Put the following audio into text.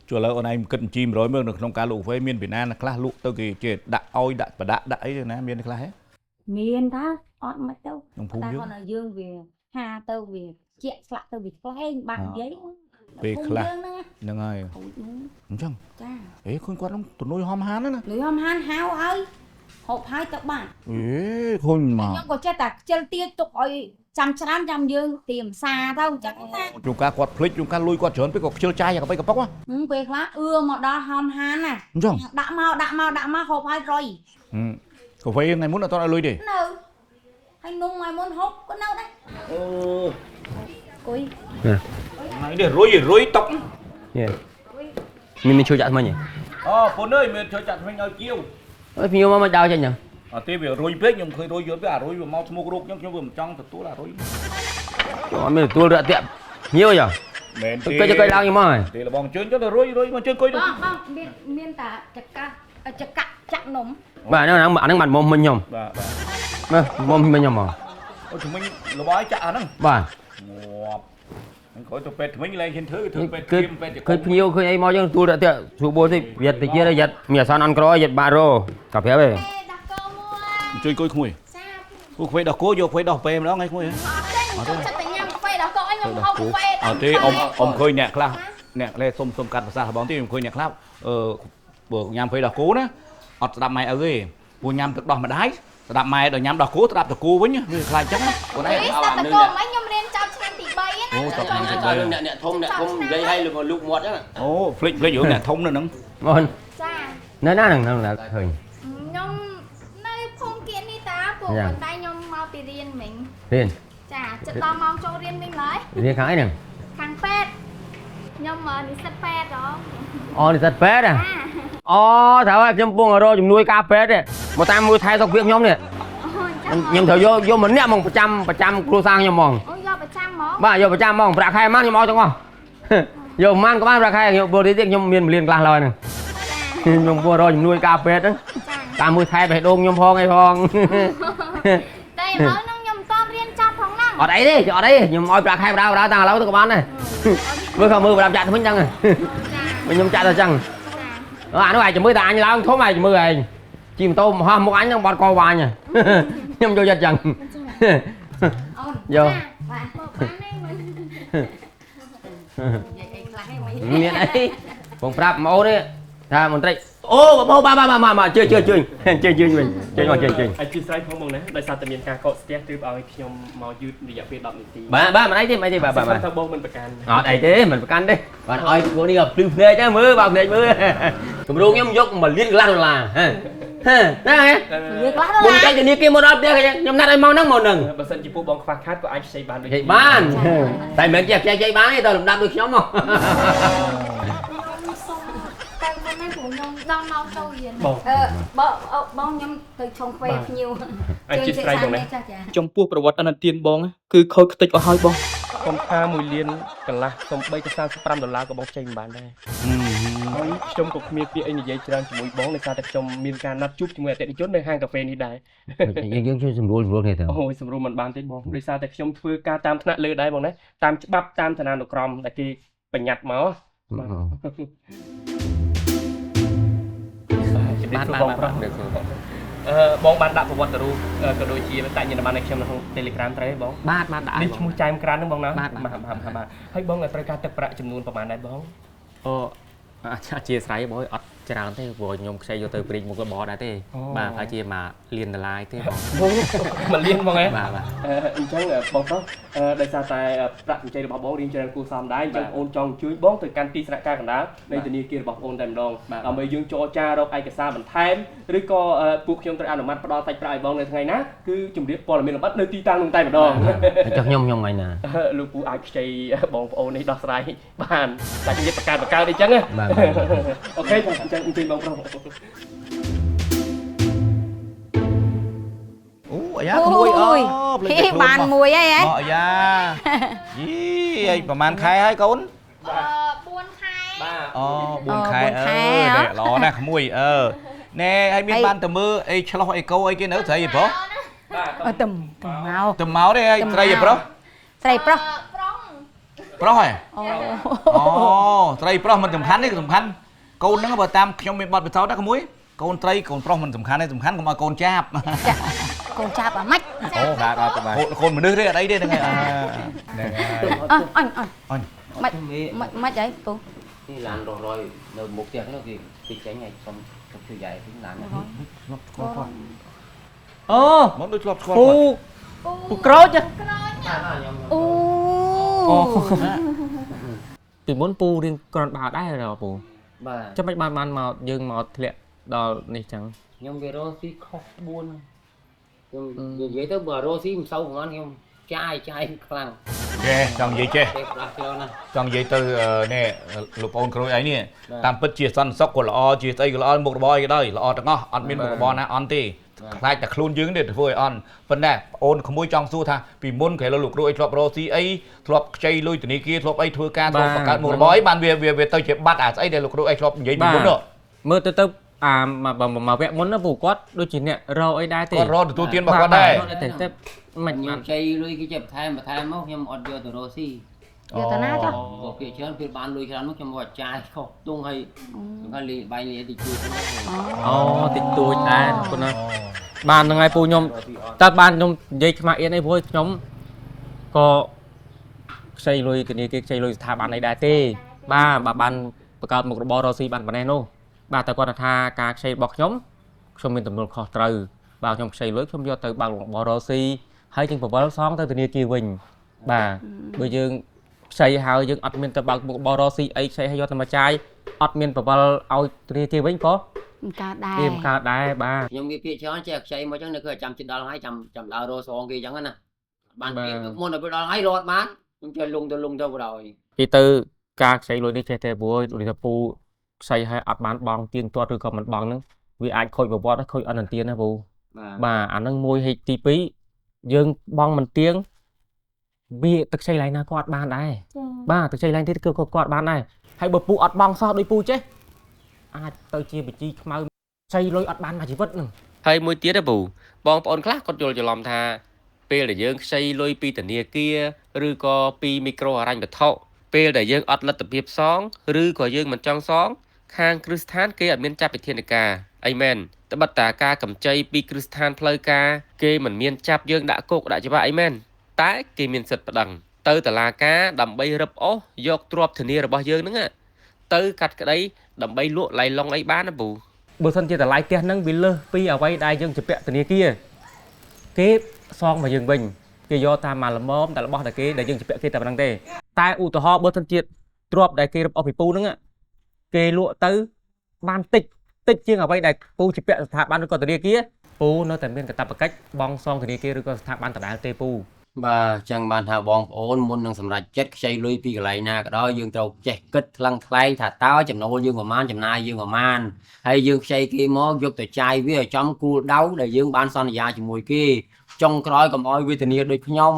chùa lỡ này cần chim rồi mới được trong cá lụ với miền Việt Nam là class lụ tôi kì chỉ đặt oi đặt và đã ấy rồi nè miền class hết miền ta ọt mất đâu ta còn ở dương về hà tâu về chẹt lại tâu về play bạn giấy về class nâng ơi đúng chăng ấy khôn quan lắm tụi nuôi hom hán đó nè nuôi hom hán hao ơi hộp hai tập bạn ấy khôn mà nhưng có chết ta chơi tia tục ơi trăm dương tìm xa đâu chẳng chúng ta quạt click chúng ta lui quạt trốn với cọc chơi chai và cái bóc á về lá mà đó hom hán à đã mau hộp hai rồi cậu phải ngày muốn là tao đã lui đi anh nung mày muốn hút có đâu đấy cùi này để rối tóc mình chơi chặt mà nhỉ phone ơi mình chơi chặt mình ở chiều ơi nhiều mà đau chứ nhỉ thế về rối biết nhưng khơi rối với rối vừa mau mua rốt nhưng vừa trong thật tú là rối mình tua lựa tiệm nhiều nhỉ cây cho cây lao như mà thì là bong chơi cho là rối mà chơi coi được miên ta chặt chặt nấm bà nó đang mặt mồm mình nhom mồm mình nhom mà chúng mình là bói chặt nó bà mình khỏi tụi pet mình lên trên thứ cứ nhiều cứ ấy mau cho tôi đã tiệm số bốn thì Việt thì kia đây Việt nhà san ăn cỏ Việt ba rô cà phê về chơi coi không cô phải đọc cố vô phải đọc em đó ngay không thì ông khơi nhạc lao nhạc lên xôm cắt và xa bóng thì khơi nhạc lao bữa nhằm phải đọc cố đó ọt đạp mày ở ghê bữa nhằm được đọc mà đái đạp mày rồi nhằm đọc cố đạp được cô với nhá lại chắc á còn đấy nè thông gây hay là còn lục muột á flick giữa nè thông nữa nè ngon nơi nào là hình nhom nơi phong kiến đi ta củaคนใต้ nhom mau đi riêng mình riêng chả chợ to mau cho riêng mình lấy riêng khái nè thằng pet nhom mà đi sắt pet đó đi sắt pet à thảo ơi nhom buông ở đâu nhom nuôi cá pet đấy một tam nuôi thay tộc việc nhom này nhom thở vô mình nè mong 100 kilo sang nhom mong bà vô 100 mong bạc hai mang nhom mau trong không vô mang có mang bạc hai vô đi tiếc nhom miền liền lời nè nhom buông rồi nhom nuôi cá pet đó ta nuôi thay phải đôn nhom phong hay phong đây mới nó nhom to riêng cho phong năng ở đây nhom oi bạc hai đâu đó ta lâu tôi có bán này mới không mưa và làm chặt mình chăng này mình nhom chặt rồi chăng nó này chỉ mới ta anh lao thố mày chỉ mới này chim tôm hoa một ánh trong bọt co vào nha nhom vô giật chăng vô miền ấy phòng prap máu đấy ra một tay ô ba chơi mình chơi anh chia sẻ không mong nè đại sao tự nhiên ca cọ step từ ao nhom màu dư đi dạo phía đậm tí ba mà đấy chứ mày bà thằng bông mình bạc can đây thế mình bạc can đấy bạn ơi cô đi gặp phim phê chứ mưa vào phê mưa tụi luôn nhom dốc mà liên lăng là đấy bung cái gì kia một đợt đấy nhom nát anh mau nắng màu nừng bà sân chỉ phụ bóng phạt khát của anh xây bàn được bán tại mình chạy bán thì tôi làm đáp được nhóm không đang mau sâu gì bông nhom từ trong quê nhiều anh chia sẻ trong này trong buộcประวัติอันนั้นtiền bong គឺខូចខ្ទេចអស់ហើយបងខ្ញុំថា1លានកន្លះខ្ញុំ3ទៅ$35ក៏បងចេញបានដែរហើយខ្ញុំក៏គ្មានពាក្យអីនិយាយច្រើនជាមួយបងដោយសារតែខ្ញុំមានការណាត់ជួបជាមួយអតិថិជននៅហាងកាហ្វេនេះដែរយើងជួយសម្រួលនេះទៅអូយសម្រួលមិនបានទេបងដោយសារតែខ្ញុំធ្វើការតាមថ្នាក់លើដែរបងណាតាមច្បាប់តាមឋានានុក្រមដែលគេបញ្ញត្តិមកបងប្រុសបងបានដាក់ប្រវត្តិរូបក៏ដូចជាតែញ៉ាំបានឲ្យខ្ញុំនៅក្នុង Telegram ត្រូវទេបងបាទដាក់នេះឈ្មោះចែមក្រានហ្នឹងបងណាបាទហើយបងត្រូវការទឹកប្រាក់ចំនួនប្រហែលដែរបងជាស្រ័យបងអត់ច្រើនទេព្រោះខ្ញុំខ្ចីយកទៅព្រីកមកក៏បោះដែរទេបាទហើយជាមកលៀនដឡាយទេបងមកលៀនបងហ៎បាទអញ្ចឹងបងប្រុសដោយសារតែប្រាក់កម្ចីរបស់បងរៀងច្រើនគួរសមដែរអញ្ចឹងអូនចង់ជួយបងទៅកាន់ទីស្នាក់ការកណ្ដាលនៃធនាគាររបស់អូនតែម្ដងដើម្បីយើងចរចារកឯកសារបន្ថែមឬក៏ពួកខ្ញុំត្រូវអនុម័តផ្ដល់សាច់ប្រាក់ឲ្យបងនៅថ្ងៃណាគឺជំរាបព័ត៌មានលម្អិតនៅទីតាំងនោះតែម្ដងចុះខ្ញុំថ្ងៃណាលោកពូអាចខ្ចីបងប្អូននេះដោះស្រាយបានតែនិយាយបកកើតអីចឹងអូខេអញ្ចឹងអញ្ជើញបងប្រុសអាយ៉ាក្មួយបានមួយអីហ៎អាយ៉ាយីអីប្រហែលខែហើយកូន4ខែបាទ4ខែល្អណាស់ក្មួយណែហើយមានបានទៅមើលអីឆ្លោះអីកោអីគេនៅស្រីប្រុសបាទទៅមកទេស្រីប្រុសស្រីប្រុស ប្រុសហ៎ អូ អូត្រីប្រុសមិនសំខាន់ទេសំខាន់កូនហ្នឹងបើតាមខ្ញុំមានបទពិសោធន៍ណាក្មួយកូនត្រីកូនប្រុសមិនសំខាន់ទេសំខាន់កុំឲ្យកូនចាប់ កូនចាប់អាម៉េច អូបាទអត់ទៅបាទកូនមនុស្សទេអត់អីទេហ្នឹងហើយហ្នឹងហើយ អញ អញ ម៉េចម៉េចអីពូ នេះឡានរយនៅមុខផ្ទះនោះគេចេញឲ្យសុំជួយយាយវិញឡាន អូ មកដូចធ្លាប់ស្គាល់ ពូ គាត់ ពូក្រូច អូ អូពីមុនពូរៀងក្រាន់បាតដែរពូ បាទ ចាំមិនបានមកយើងមកធ្លាក់ដល់នេះចឹង ខ្ញុំវារស់ស៊ីខុសក្បួនខ្ញុំនិយាយទៅបើរស់ស៊ីមិនសូវប្រហែលខ្ញុំចាយខ្លាំង ចេះចង់និយាយចេះ ពេលផ្លាស់ខ្លួនណា ចង់និយាយទៅនេះលោកប្អូនគ្រូអីនេះតាមពិតជាសន្តិសុខក៏ល្អជាស្អីក៏ល្អមុខរបរអីក៏ដោយល្អទាំងអស់អត់មានមុខរបរណាអន់ទេខ្លាចតែខ្លួនយើងទេធ្វើឲ្យអន់ប៉ុន្តែប្អូនក្មួយចង់សួរថាពីមុនក្រែលោកគ្រូអីធ្លាប់រកស៊ីអីធ្លាប់ខ្ចីលុយធនាគារធ្លាប់អីធ្វើការធ្លាប់បង្កើតមុខរបរអីបានវាទៅជាបាត់អាស្អីដែលលោកគ្រូអីធ្លាប់និយាយពីមុននោះ មើលទៅអាមកវគ្គមុនណាពូគាត់ដូចជាអ្នករកអីដែរទេ គាត់រកទទួលទានរបស់គាត់ដែរ តែមិន ខ្ញុំចៃលុយគេចាប់បន្ថែមមកខ្ញុំអត់យកទៅរស់ស៊ី យកតាណាចុះ បើគេច្រើនពេលបានលុយច្រើនមកខ្ញុំមកចាយខុសទងឲ្យខ្ញុំលីបាយលីទីជួយខ្ញុំ អូតិចតួចដែរពូណាបានហ្នឹងហើយពូខ្ញុំតើបានខ្ញុំនិយាយខ្មាស់អៀនអីព្រោះខ្ញុំក៏ខ្ចីលុយធនាគារខ្ចីលុយស្ថាប័នអីដែរទេបាទបានបង្កើតមុខរបររកស៊ីបានប៉ុណ្ណេះនោះបាទតែគាត់ថាការខ្ចីរបស់ខ្ញុំមានទំនួលខុសត្រូវបាទខ្ញុំខ្ចីលុយខ្ញុំយកទៅបើកមុខរបររកស៊ីហើយជាងប្រវល់សងទៅធនាគារវិញបាទបើយើងខ្ចីហើយយើងអត់មានទៅបើកមុខរបររកស៊ីអីខ្ចីហើយយកទៅមកចាយអត់មានប្រវល់ឲ្យធនាគារវិញក៏ មិនកើតដែរ វាមិនកើតដែរបាទ ខ្ញុំវាពាក្យច្រើនចេះខ្ចីមកចឹងនៅគឺចាំចិត្តដល់ហើយចាំដើររសងគេចឹងណាបានគេមុនទៅដល់ហើយរត់បានខ្ញុំចេះលងទៅបដ ாய் ពីទៅការខ្ចីលុយនេះចេះតែព្រោះដូចថាពូខ្ចីឲ្យអត់បានបងទៀងទាត់ឬក៏មិនបងហ្នឹងវាអាចខូចប្រវត្តិខូចអនន្តទានណាពូបាទអាហ្នឹងមួយហេតុទី2យើងបងមិនទៀងវាទឹកខ្ចីឡើងណាក៏អត់បានដែរបាទទឹកខ្ចីឡើងទៀតគឺគាត់បានដែរហើយបើពូអត់បងសោះដោយពូចេះអាចទៅជាបជីខ្មៅខ្ចីលុយអត់បានមួយជីវិតហ្នឹងហើយមួយទៀតណាពូបងប្អូនខ្លះគាត់យល់ច្រឡំថាពេលដែលយើងខ្ចីលុយពីធនាគារឬក៏ពីមីក្រូហិរញ្ញវត្ថុពេលដែលយើងអត់លទ្ធភាពសងឬក៏យើងមិនចង់សងខាងគ្រឹះស្ថានគេអត់មានចាប់វិធានការអីមែនត្បិតតែការកម្ចីពីគ្រឹះស្ថានផ្លូវការគេមិនមានចាប់យើងដាក់គុកដាក់ច្បាប់អីមែនតែគេមានសិទ្ធិប្តឹងទៅតុលាការដើម្បីរឹបអូសយកទ្រព្យធានារបស់យើងហ្នឹងទៅកាត់ក្តីដើម្បីលក់ឡៃឡុងអីបានណាពូបើសិនជាតម្លៃផ្ទះហ្នឹងវាលើសពីអ្វីដែលយើងជាពាក់ធនាគារគេសងមកយើងវិញគេយកតាមមកល្មមតែរបស់តែគេដែលយើងជាពាក់គេតែប៉ុណ្្នឹងទេតែឧទាហរណ៍បើសិនជាទ្រព្យដែលគេរឹបអូសពីពូហ្នឹងគេលក់ទៅបានតិចជាងអ្វីដែលពូជាពាក់ស្ថាប័នឬក៏ធនាគារពូនៅតែមានកាតព្វកិច្ចបង់សងធនាគារឬក៏ស្ថាប័នដដែលទេពូ បាទចឹងបានថាបងប្អូនមុននឹងសម្រេចចិត្តខ្ចីលុយពីកន្លែងណាក៏ដោយយើងត្រូវចេះគិតថ្លឹងថ្លែងថាតើចំណូលយើងប្រមាណចំណាយយើងប្រមាណហើយយើងខ្ចីគេមកយកទៅចាយវាឲ្យចំគោលដៅដែលយើងបានសន្យាជាមួយគេចុងក្រោយកុំឲ្យវេទនាដូចខ្ញុំ